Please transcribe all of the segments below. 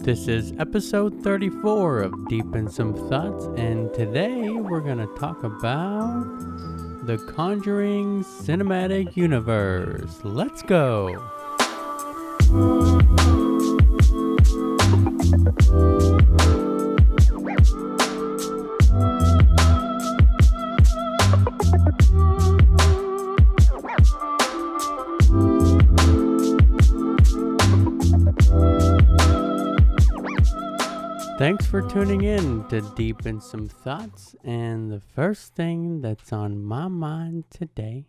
This is episode 34 of Deep in Some Thoughts, and today we're going to talk about the Conjuring Cinematic Universe. Let's go! Thanks for tuning in to Deep in Some Thoughts, and the first thing that's on my mind today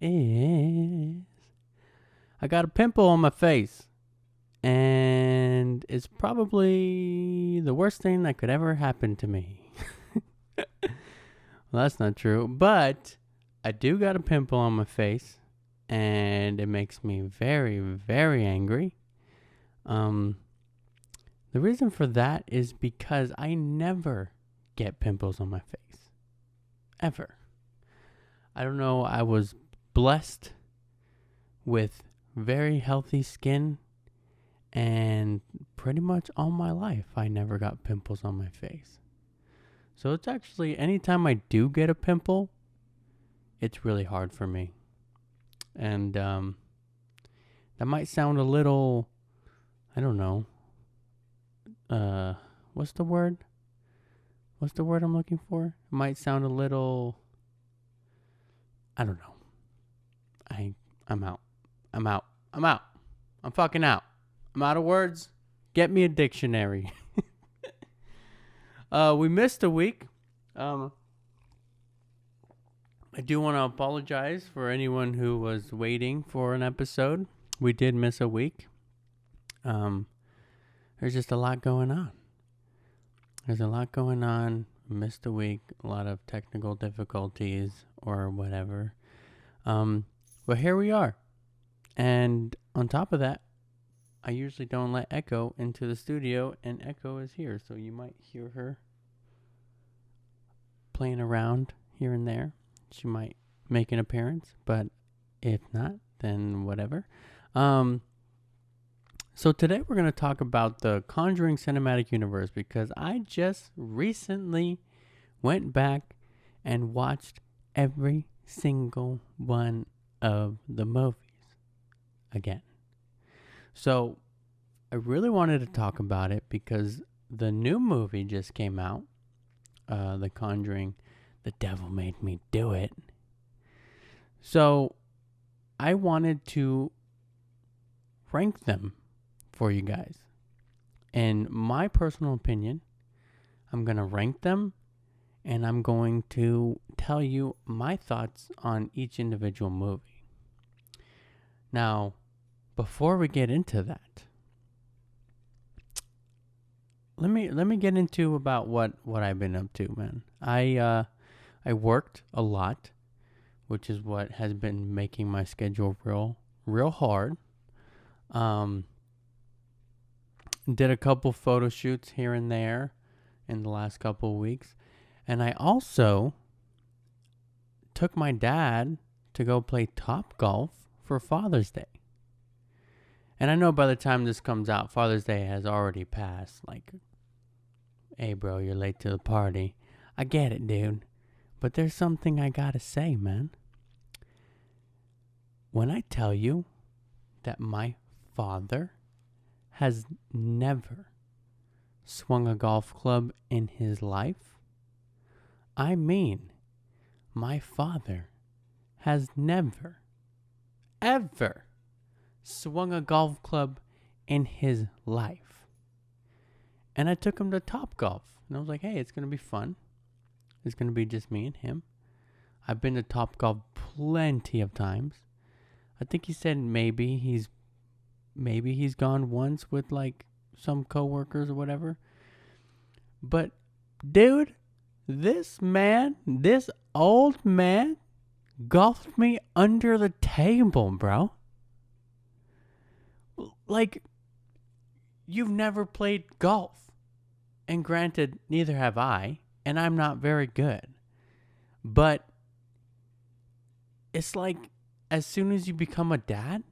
is I got a pimple on my face, and it's probably the worst thing that could ever happen to me. Well, that's not true, but I do got a pimple on my face, and it makes me very, very angry. The reason for that is because I never get pimples on my face. Ever. I don't know, I was blessed with very healthy skin, and pretty much all my life I never got pimples on my face. So it's actually, anytime I do get a pimple, it's really hard for me. And that might sound a little, I don't know. What's the word? What's the word I'm looking for? It might sound a little, I don't know. I'm out. I'm fucking out. I'm out of words. Get me a dictionary. We missed a week. I do want to apologize for anyone who was waiting for an episode. We did miss a week. There's just a lot going on. Missed a week. A lot of technical difficulties or whatever. But here we are. And on top of that, I usually don't let Echo into the studio, and Echo is here. So you might hear her playing around here and there. She might make an appearance, but if not, then whatever. So today we're going to talk about the Conjuring Cinematic Universe, because I just recently went back and watched every single one of the movies again. So I really wanted to talk about it because the new movie just came out, The Conjuring, The Devil Made Me Do It. So I wanted to rank them for you guys. In my personal opinion, I'm going to rank them, and I'm going to tell you my thoughts on each individual movie. Now, before we get into that, let me get into about what I've been up to, man. I worked a lot, which is what has been making my schedule real hard. Did a couple photo shoots here and there in the last couple of weeks. And I also took my dad to go play Topgolf for Father's Day. And I know by the time this comes out, Father's Day has already passed. Like, hey, bro, you're late to the party. I get it, dude. But there's something I gotta say, man. When I tell you that my father has never swung a golf club in his life, I mean, my father has never, ever swung a golf club in his life. And I took him to Topgolf, and I was like, hey, it's going to be fun. It's going to be just me and him. I've been to Topgolf plenty of times. I think he said maybe he's gone once with like some coworkers or whatever. But dude, this old man golfed me under the table, bro. Like, you've never played golf. And granted, neither have I, and I'm not very good. But it's like, as soon as you become a dad,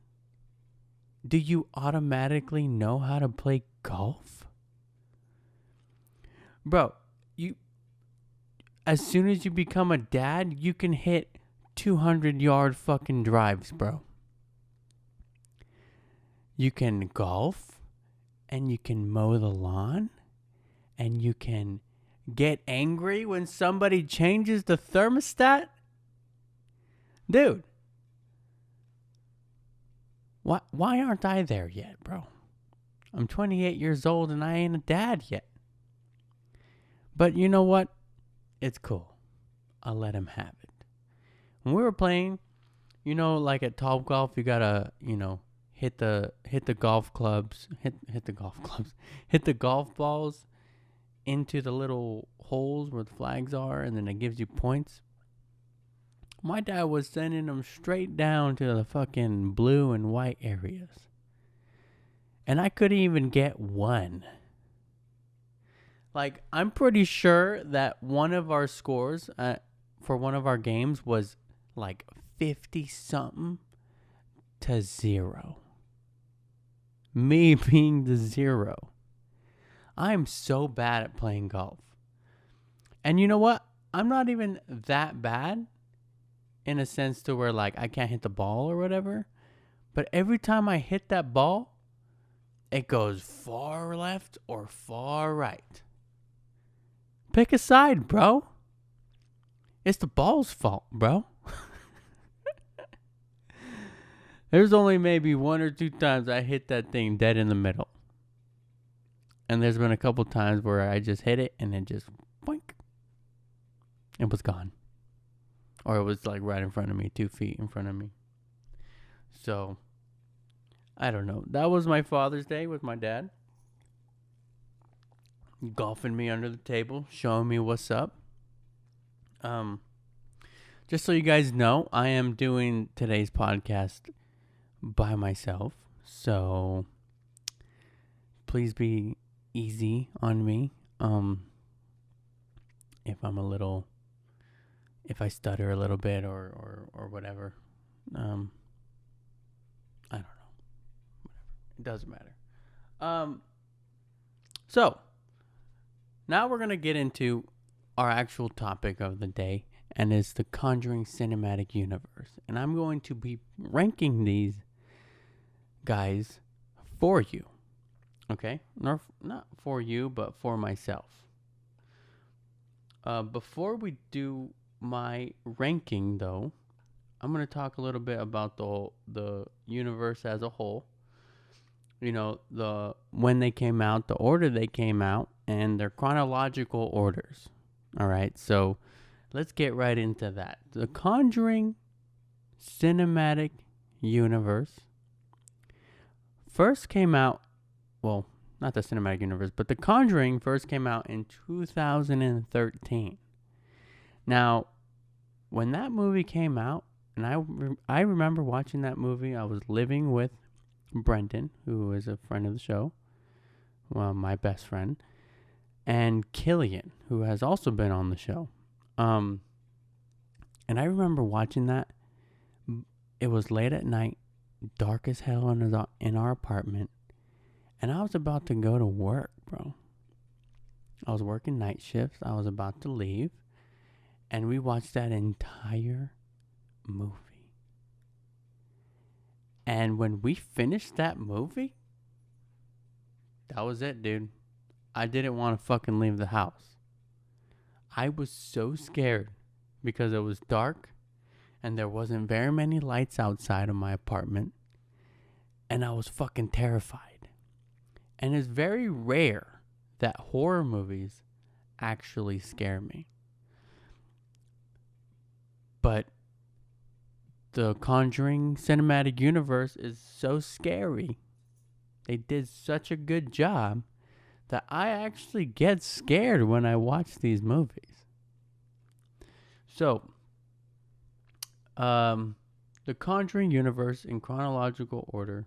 do you automatically know how to play golf? Bro, as soon as you become a dad, you can hit 200-yard fucking drives, bro. You can golf, and you can mow the lawn, and you can get angry when somebody changes the thermostat. Dude, why aren't I there yet, bro? I'm 28 years old and I ain't a dad yet. But you know what? It's cool. I'll let him have it. When we were playing, like at Top Golf, you gotta, hit the golf clubs, hit the golf balls into the little holes where the flags are, and then it gives you points. My dad was sending them straight down to the fucking blue and white areas. And I couldn't even get one. Like, I'm pretty sure that one of our scores for one of our games was like 50-something to 0. Me being the 0. I am so bad at playing golf. And you know what? I'm not even that bad in a sense to where, like, I can't hit the ball or whatever. But every time I hit that ball, it goes far left or far right. Pick a side, bro. It's the ball's fault, bro. There's only maybe 1 or 2 times I hit that thing dead in the middle. And there's been a couple times where I just hit it and it just boink. It was gone. Or it was like right in front of me, 2 feet in front of me. So, I don't know. That was my Father's Day with my dad. Golfing me under the table, showing me what's up. Just so you guys know, I am doing today's podcast by myself. So, please be easy on me. If I stutter a little bit or whatever. I don't know. Whatever. It doesn't matter. So, now we're going to get into our actual topic of the day, and it's the Conjuring Cinematic Universe. And I'm going to be ranking these guys for you. Okay? Not for you, but for myself. Before we do my ranking, though, I'm going to talk a little bit about the universe as a whole. When they came out, the order they came out, and their chronological orders. All right, so let's get right into that. The Conjuring Cinematic Universe first came out, well, not the Cinematic Universe, but The Conjuring first came out in 2013. Now, when that movie came out, and I remember watching that movie, I was living with Brendan, who is a friend of the show, well, my best friend, and Killian, who has also been on the show. And I remember watching that. It was late at night, dark as hell in our apartment, and I was about to go to work, bro. I was working night shifts. I was about to leave, and we watched that entire movie. And when we finished that movie, that was it, dude. I didn't want to fucking leave the house. I was so scared because it was dark and there wasn't very many lights outside of my apartment. And I was fucking terrified. And it's very rare that horror movies actually scare me. But the Conjuring Cinematic Universe is so scary. They did such a good job that I actually get scared when I watch these movies. So, the Conjuring Universe in chronological order,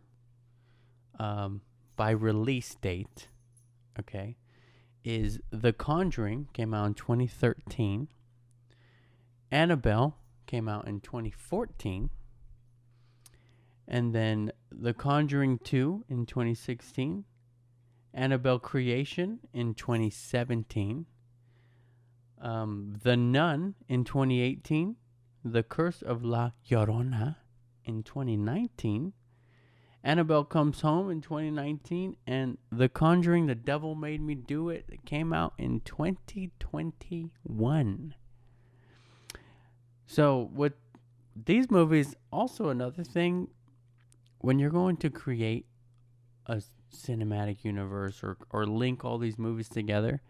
by release date, okay, is The Conjuring came out in 2013. Annabelle came out in 2014. And then The Conjuring 2 in 2016. Annabelle Creation in 2017, The Nun in 2018, The Curse of La Llorona in 2019, Annabelle Comes Home in 2019, and The Conjuring, The Devil Made Me Do It, came out in 2021. So with these movies, also another thing, when you're going to create a cinematic universe or link all these movies together,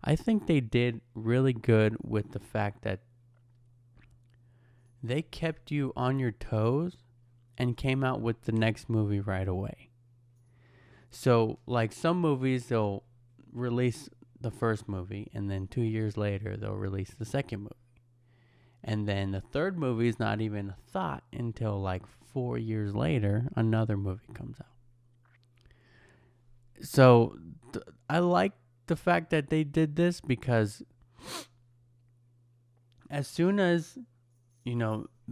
I think they did really good with the fact that they kept you on your toes and came out with the next movie right away. So, like some movies, they'll release the first movie, and then 2 years later, they'll release the second movie. And then the third movie is not even a thought until like 4 years later, another movie comes out. So, I like the fact that they did this because as soon as,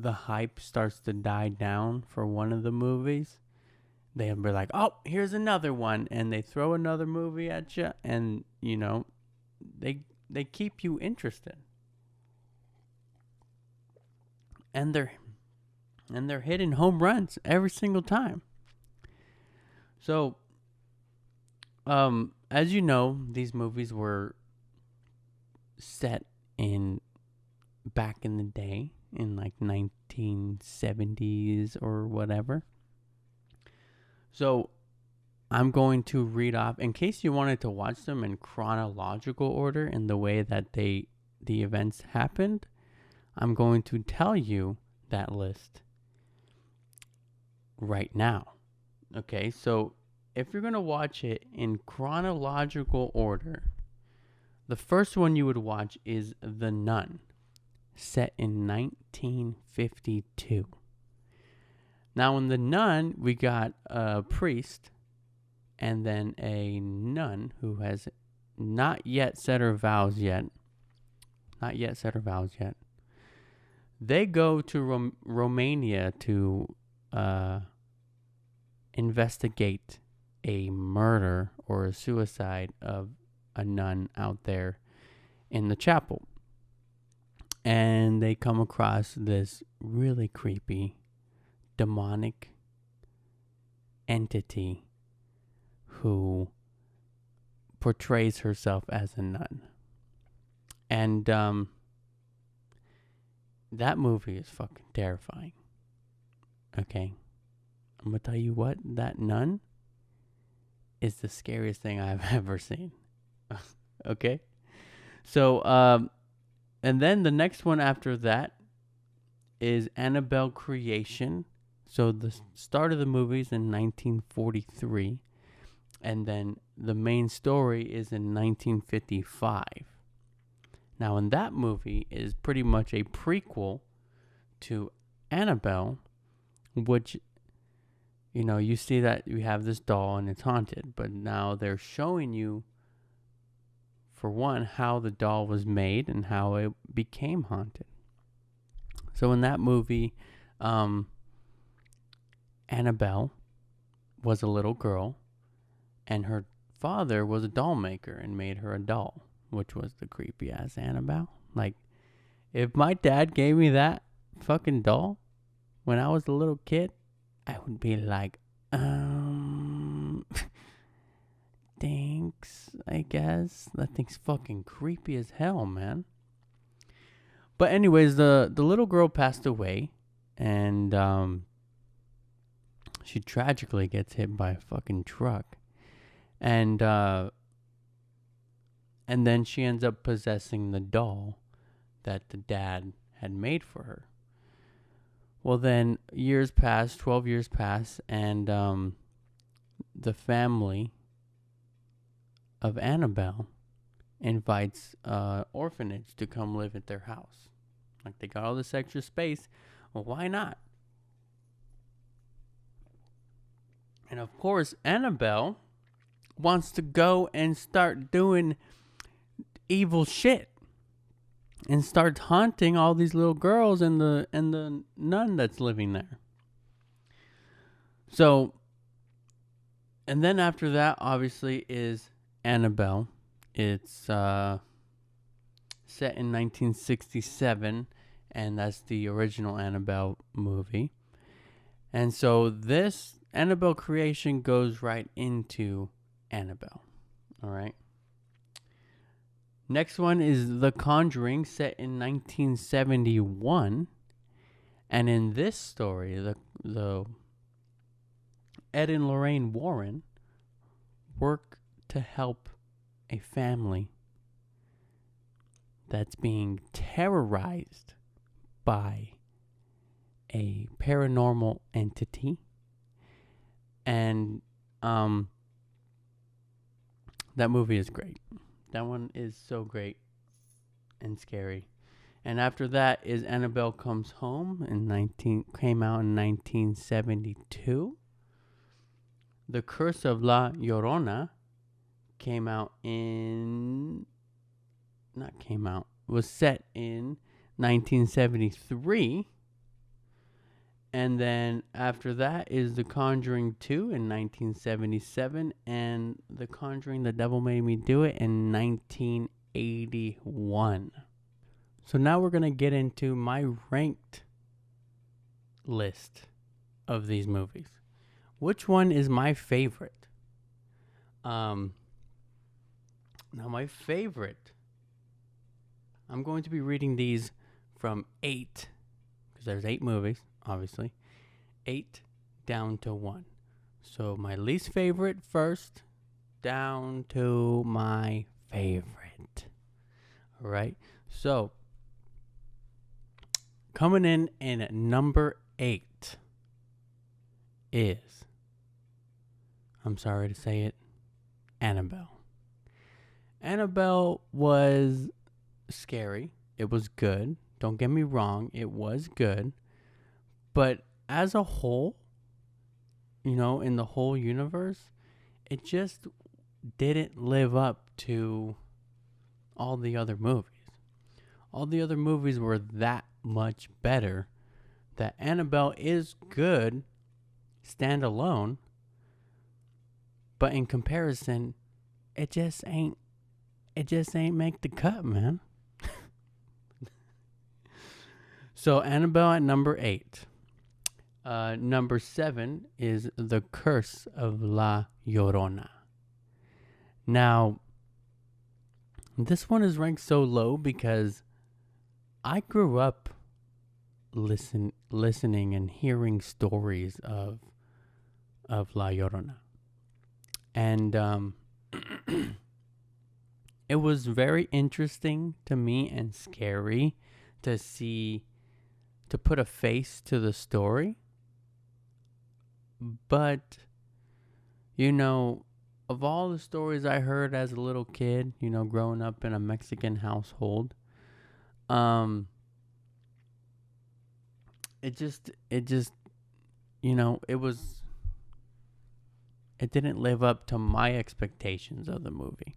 the hype starts to die down for one of the movies, they'll be like, oh, here's another one. And they throw another movie at you, and, they keep you interested. And they're hitting home runs every single time. So, as you know, these movies were set back in the day, in like 1970s or whatever. So I'm going to read off, in case you wanted to watch them in chronological order in the way that the events happened, I'm going to tell you that list right now. Okay, so if you're going to watch it in chronological order, the first one you would watch is The Nun, set in 1952. Now, in The Nun, we got a priest and then a nun who has not yet said her vows yet. They go to Romania to investigate a murder or a suicide of a nun out there in the chapel. And they come across this really creepy, demonic entity who portrays herself as a nun. And that movie is fucking terrifying. Okay? I'm going to tell you what, that nun is the scariest thing I've ever seen. Okay? So, and then the next one after that is Annabelle Creation. So the start of the movie is in 1943. And then the main story is in 1955. Now, in that movie is pretty much a prequel to Annabelle, which, you see that you have this doll and it's haunted. But now they're showing you, for one, how the doll was made and how it became haunted. So in that movie, Annabelle was a little girl, and her father was a doll maker and made her a doll, which was the creepy ass Annabelle. Like, if my dad gave me that fucking doll when I was a little kid, I would be like, thanks, I guess. That thing's fucking creepy as hell, man. But anyways, the little girl passed away, and she tragically gets hit by a fucking truck. And then she ends up possessing the doll that the dad had made for her. Well, then 12 years pass, and the family of Annabelle invites orphanage to come live at their house. Like, they got all this extra space. Well, why not? And of course, Annabelle wants to go and start doing evil shit and start haunting all these little girls and the nun that's living there. So And then after that, obviously, is Annabelle. It's set in 1967, and that's the original Annabelle movie. And so this Annabelle creation goes right into Annabelle. All right. Next one is The Conjuring, set in 1971. And in this story, the Ed and Lorraine Warren work to help a family that's being terrorized by a paranormal entity. And that movie is great. That one is so great and scary. And after that is Annabelle Comes Home came out in 1972. The Curse of La Llorona was set in 1973. And then after that is The Conjuring 2 in 1977 and The Conjuring The Devil Made Me Do It in 1981. So now we're going to get into my ranked list of these movies. Which one is my favorite? Now my favorite, I'm going to be reading these from 8, because there's 8 movies, obviously. 8 down to 1. So my least favorite first, down to my favorite. All right. So coming in at number 8 is, I'm sorry to say it, Annabelle. Annabelle was scary. It was good. Don't get me wrong. It was good. But as a whole, in the whole universe, it just didn't live up to all the other movies. All the other movies were that much better that Annabelle is good standalone, but in comparison, it just ain't make the cut, man. So Annabelle at number 8. Number 7 is The Curse of La Llorona. Now, this one is ranked so low because I grew up listening and hearing stories of La Llorona. And it was very interesting to me and scary to put a face to the story. But, of all the stories I heard as a little kid, growing up in a Mexican household, it didn't live up to my expectations of the movie.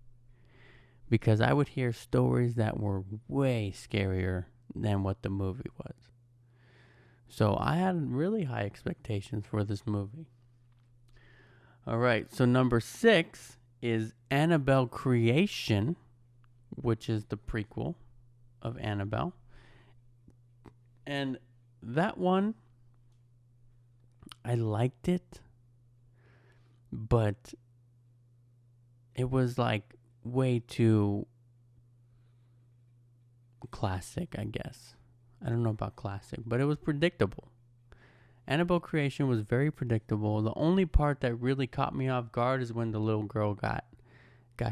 Because I would hear stories that were way scarier than what the movie was. So I had really high expectations for this movie. All right, so number 6 is Annabelle Creation, which is the prequel of Annabelle. And that one, I liked it, but it was like way too classic, I guess. I don't know about classic, but it was predictable. Annabelle Creation was very predictable. The only part that really caught me off guard is when the little girl got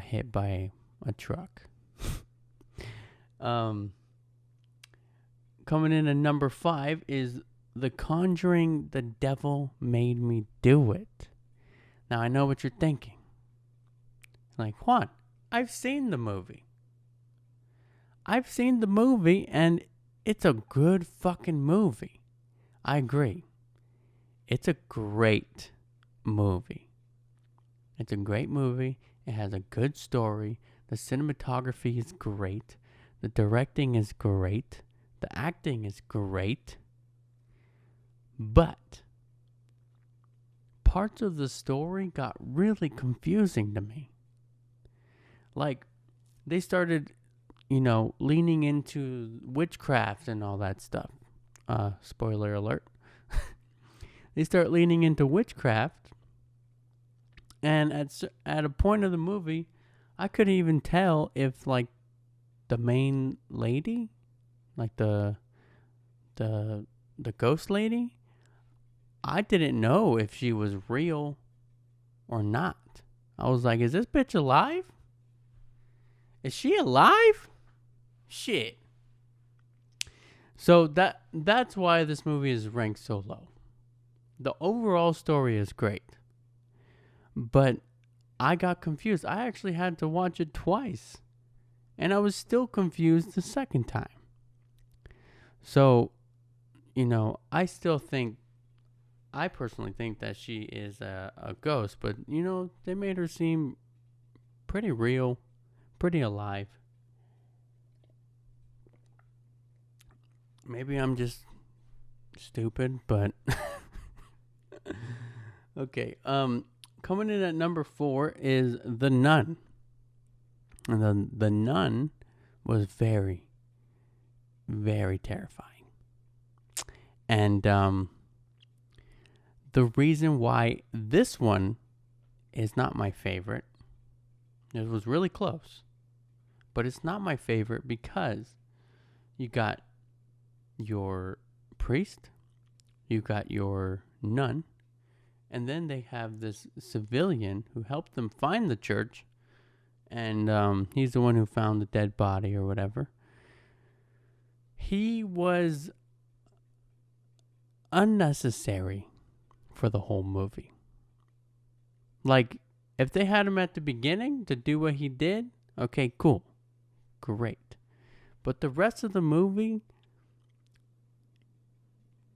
hit by a truck. Coming in at number 5 is The Conjuring The Devil Made Me Do It. Now, I know what you're thinking. Like, Juan, I've seen the movie. And it's a good fucking movie. I agree. It's a great movie. It has a good story. The cinematography is great. The directing is great. The acting is great. But parts of the story got really confusing to me. Like, they started, leaning into witchcraft and all that stuff. Spoiler alert. They start leaning into witchcraft. And at a point of the movie, I couldn't even tell if, like, the main lady, like the ghost lady, I didn't know if she was real or not. I was like, is this bitch alive? Is she alive? Shit. So that's why this movie is ranked so low. The overall story is great, but I got confused. I actually had to watch it twice, and I was still confused the second time. So, I personally think that she is a ghost, but, they made her seem pretty real, pretty alive. Maybe I'm just stupid, but okay. Coming in at number 4 is The Nun. And the Nun was very, very terrifying. And the reason why this one is not my favorite, it was really close, but it's not my favorite because you got your priest, you got your nun, and then they have this civilian who helped them find the church, and he's the one who found the dead body or whatever. He was unnecessary for the whole movie. Like, if they had him at the beginning to do what he did, okay, cool, great. But the rest of the movie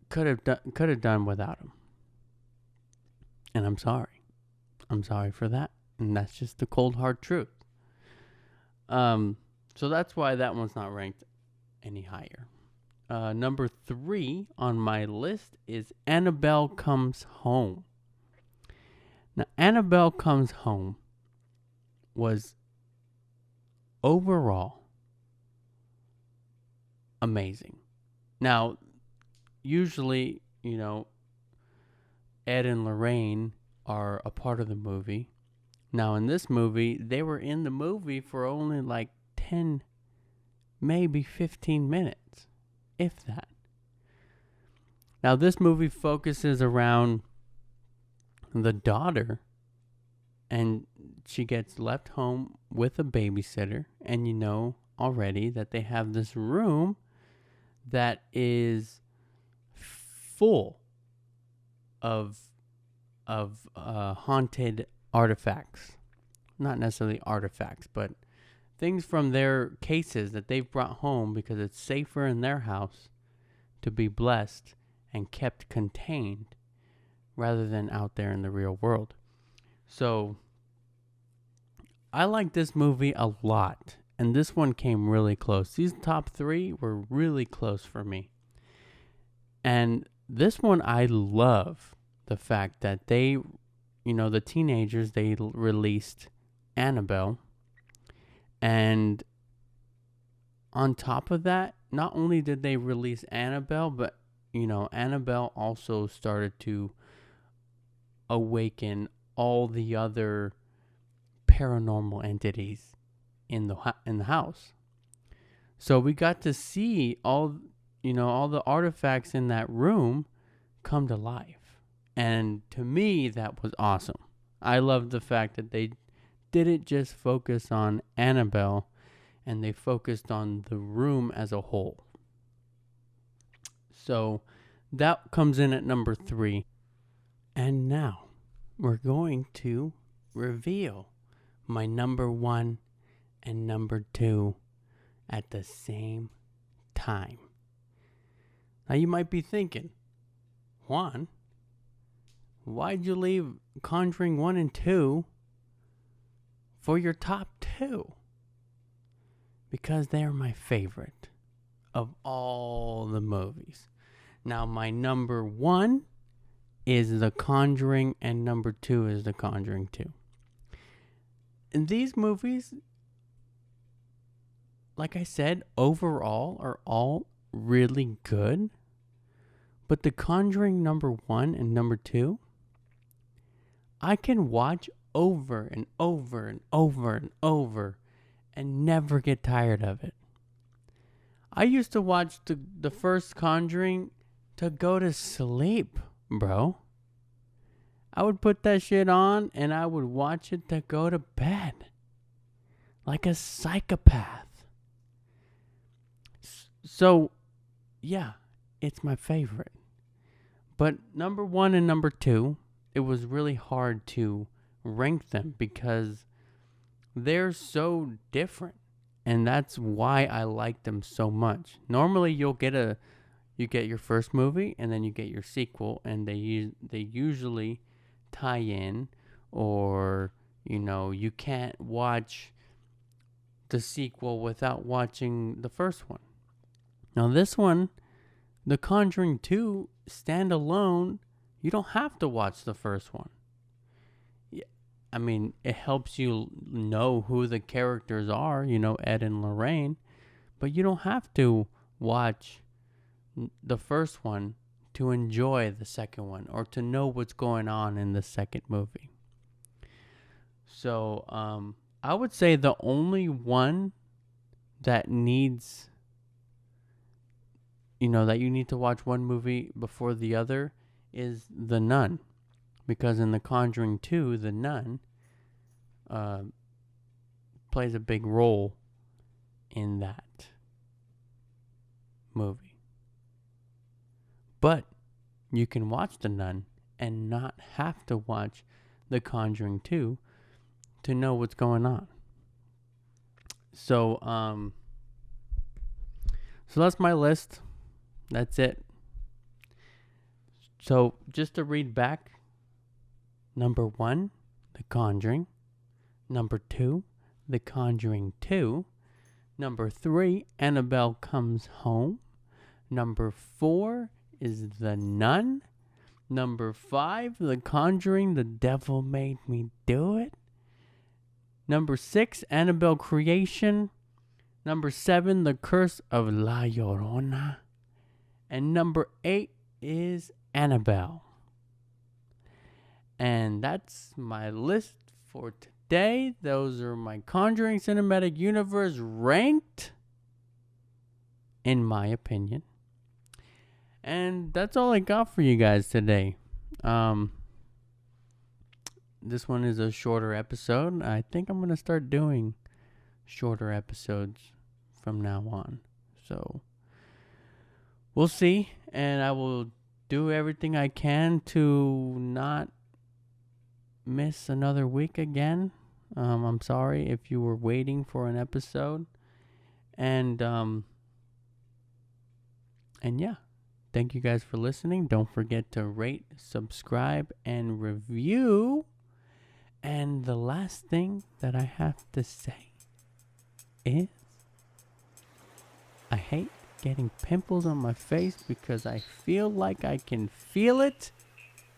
could have done without him. And I'm sorry. I'm sorry for that. And that's just the cold hard truth. So that's why that one's not ranked any higher. Number 3 on my list is Annabelle Comes Home. Now, Annabelle Comes Home was overall amazing. Now, usually, Ed and Lorraine are a part of the movie. Now, in this movie, they were in the movie for only like 10, maybe 15 minutes, if that. Now, this movie focuses around the daughter, and she gets left home with a babysitter, and you know already that they have this room that is full of haunted artifacts. Not necessarily artifacts, but things from their cases that they've brought home because it's safer in their house to be blessed and kept contained rather than out there in the real world. So I like this movie a lot, and this one came really close. These top 3 were really close for me. And this one, I love the fact that they, the teenagers, they released Annabelle. And on top of that, not only did they release Annabelle, but, Annabelle also started to awaken all the other paranormal entities in the house. So we got to see all the artifacts in that room come to life. And to me, that was awesome. I love the fact that they didn't just focus on Annabelle, and they focused on the room as a whole. So that comes in at number 3. And now we're going to reveal my number 1 and number 2 at the same time. Now you might be thinking, Juan, why'd you leave Conjuring 1 and 2 for your top 2? Because they are my favorite of all the movies. Now, my number 1 is The Conjuring, and number 2 is The Conjuring 2. And these movies, like I said, overall are all really good. But The Conjuring number 1 and number 2, I can watch over and over and over and over and never get tired of it. I used to watch the first Conjuring to go to sleep, bro. I would put that shit on and I would watch it to go to bed. Like a psychopath. So, yeah, it's my favorite. But number 1 and number 2, it was really hard to rank them because they're so different. And that's why I like them so much. Normally you get your first movie and then you get your sequel, and they usually tie in, or you can't watch the sequel without watching the first one. Now this one, The Conjuring 2, standalone, you don't have to watch the first one. I mean, it helps you know who the characters are, Ed and Lorraine, but you don't have to watch the first one to enjoy the second one or to know what's going on in the second movie. So, I would say the only one that needs, that you need to watch one movie before the other is The Nun. Because in The Conjuring 2, the nun plays a big role in that movie. But you can watch The Nun and not have to watch The Conjuring 2 to know what's going on. So, so that's my list. That's it. So, just to read back. Number 1, The Conjuring. Number 2, The Conjuring 2. Number 3, Annabelle Comes Home. Number 4 is The Nun. Number 5, The Conjuring, The Devil Made Me Do It. Number 6, Annabelle Creation. Number 7, The Curse of La Llorona. And number 8 is Annabelle. And that's my list for today. Those are my Conjuring Cinematic Universe ranked, in my opinion. And that's all I got for you guys today. This one is a shorter episode. I think I'm going to start doing shorter episodes from now on. So, we'll see. And I will do everything I can to not miss another week again. I'm sorry if you were waiting for an episode. And yeah. Thank you guys for listening. Don't forget to rate, subscribe, and review. And the last thing that I have to say is I hate getting pimples on my face because I feel like I can feel it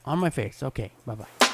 on my face. Okay, bye-bye.